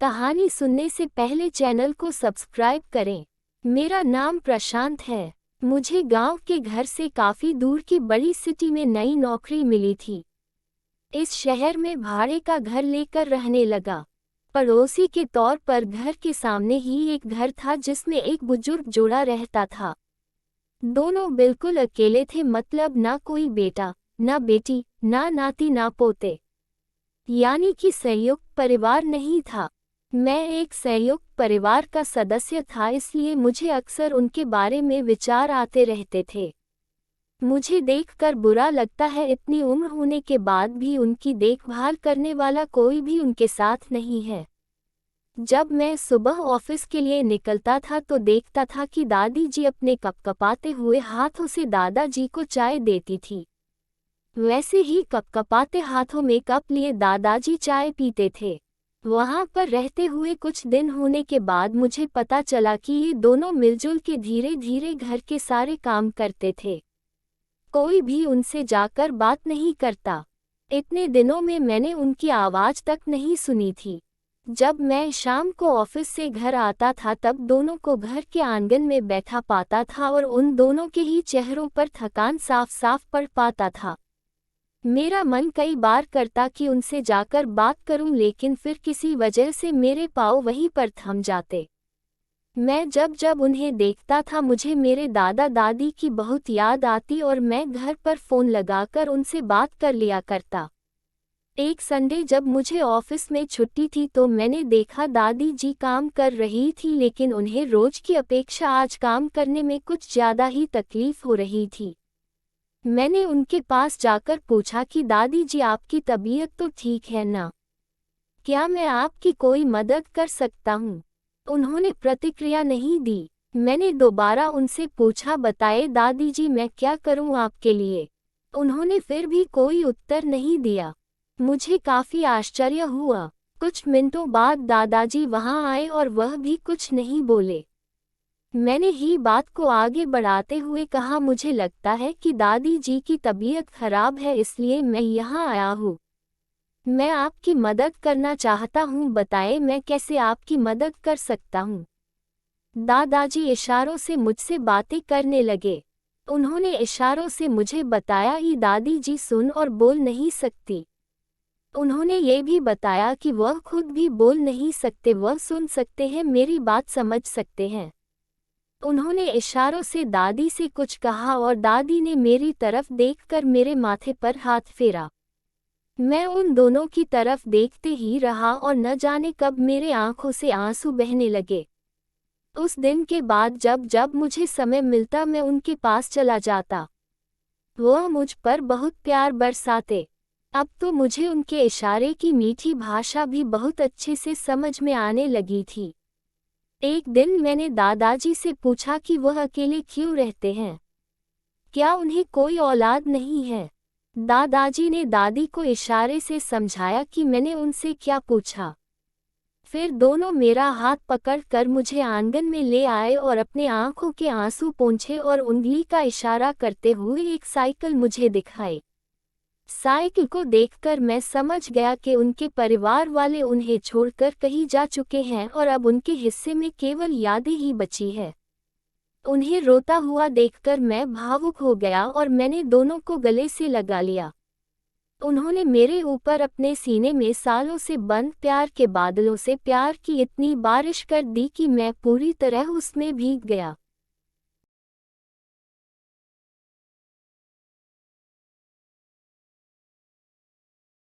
कहानी सुनने से पहले चैनल को सब्सक्राइब करें। मेरा नाम प्रशांत है। मुझे गांव के घर से काफ़ी दूर की बड़ी सिटी में नई नौकरी मिली थी। इस शहर में भाड़े का घर लेकर रहने लगा। पड़ोसी के तौर पर घर के सामने ही एक घर था जिसमें एक बुजुर्ग जोड़ा रहता था। दोनों बिल्कुल अकेले थे, मतलब ना कोई बेटा, ना बेटी, ना नाती, ना पोते, यानी कि संयुक्त परिवार नहीं था। मैं एक संयुक्त परिवार का सदस्य था, इसलिए मुझे अक्सर उनके बारे में विचार आते रहते थे। मुझे देखकर बुरा लगता है, इतनी उम्र होने के बाद भी उनकी देखभाल करने वाला कोई भी उनके साथ नहीं है। जब मैं सुबह ऑफिस के लिए निकलता था तो देखता था कि दादी जी अपने कपकपाते हुए हाथों से दादाजी को चाय देती थी। वैसे ही कपकपाते हाथों में कप लिए दादाजी चाय पीते थे। वहां पर रहते हुए कुछ दिन होने के बाद मुझे पता चला कि ये दोनों मिलजुल के धीरे धीरे घर के सारे काम करते थे। कोई भी उनसे जाकर बात नहीं करता। इतने दिनों में मैंने उनकी आवाज तक नहीं सुनी थी। जब मैं शाम को ऑफिस से घर आता था तब दोनों को घर के आंगन में बैठा पाता था और उन दोनों के ही चेहरों पर थकान साफ साफ पड़ पाता था। मेरा मन कई बार करता कि उनसे जाकर बात करूं, लेकिन फिर किसी वजह से मेरे पाँव वहीं पर थम जाते। मैं जब जब उन्हें देखता था मुझे मेरे दादा दादी की बहुत याद आती और मैं घर पर फ़ोन लगाकर उनसे बात कर लिया करता। एक संडे जब मुझे ऑफिस में छुट्टी थी तो मैंने देखा दादी जी काम कर रही थी, लेकिन उन्हें रोज की अपेक्षा आज काम करने में कुछ ज़्यादा ही तकलीफ हो रही थी। मैंने उनके पास जाकर पूछा कि दादी जी, आपकी तबीयत तो ठीक है ना? क्या मैं आपकी कोई मदद कर सकता हूँ? उन्होंने प्रतिक्रिया नहीं दी। मैंने दोबारा उनसे पूछा, बताए दादी जी, मैं क्या करूँ आपके लिए? उन्होंने फिर भी कोई उत्तर नहीं दिया। मुझे काफ़ी आश्चर्य हुआ। कुछ मिनटों बाद दादाजी वहाँ आए और वह भी कुछ नहीं बोले। मैंने ही बात को आगे बढ़ाते हुए कहा, मुझे लगता है कि दादी जी की तबीयत खराब है, इसलिए मैं यहाँ आया हूँ। मैं आपकी मदद करना चाहता हूँ, बताएं मैं कैसे आपकी मदद कर सकता हूँ। दादाजी इशारों से मुझसे बातें करने लगे। उन्होंने इशारों से मुझे बताया कि दादी जी सुन और बोल नहीं सकती। उन्होंने ये भी बताया कि वह खुद भी बोल नहीं सकते, वह सुन सकते हैं, मेरी बात समझ सकते हैं। उन्होंने इशारों से दादी से कुछ कहा और दादी ने मेरी तरफ देखकर मेरे माथे पर हाथ फेरा। मैं उन दोनों की तरफ देखते ही रहा और न जाने कब मेरे आंखों से आंसू बहने लगे। उस दिन के बाद जब जब मुझे समय मिलता मैं उनके पास चला जाता। वह मुझ पर बहुत प्यार बरसाते। अब तो मुझे उनके इशारे की मीठी भाषा भी बहुत अच्छे से समझ में आने लगी थी। एक दिन मैंने दादाजी से पूछा कि वह अकेले क्यों रहते हैं, क्या उन्हें कोई औलाद नहीं है? दादाजी ने दादी को इशारे से समझाया कि मैंने उनसे क्या पूछा। फिर दोनों मेरा हाथ पकड़कर मुझे आंगन में ले आए और अपने आंखों के आंसू पोंछे और उंगली का इशारा करते हुए एक साइकिल मुझे दिखाई। साइकिल को देखकर मैं समझ गया कि उनके परिवार वाले उन्हें छोड़कर कहीं जा चुके हैं और अब उनके हिस्से में केवल यादें ही बची है। उन्हें रोता हुआ देखकर मैं भावुक हो गया और मैंने दोनों को गले से लगा लिया। उन्होंने मेरे ऊपर अपने सीने में सालों से बंद प्यार के बादलों से प्यार की इतनी बारिश कर दी कि मैं पूरी तरह उसमें भीग गया।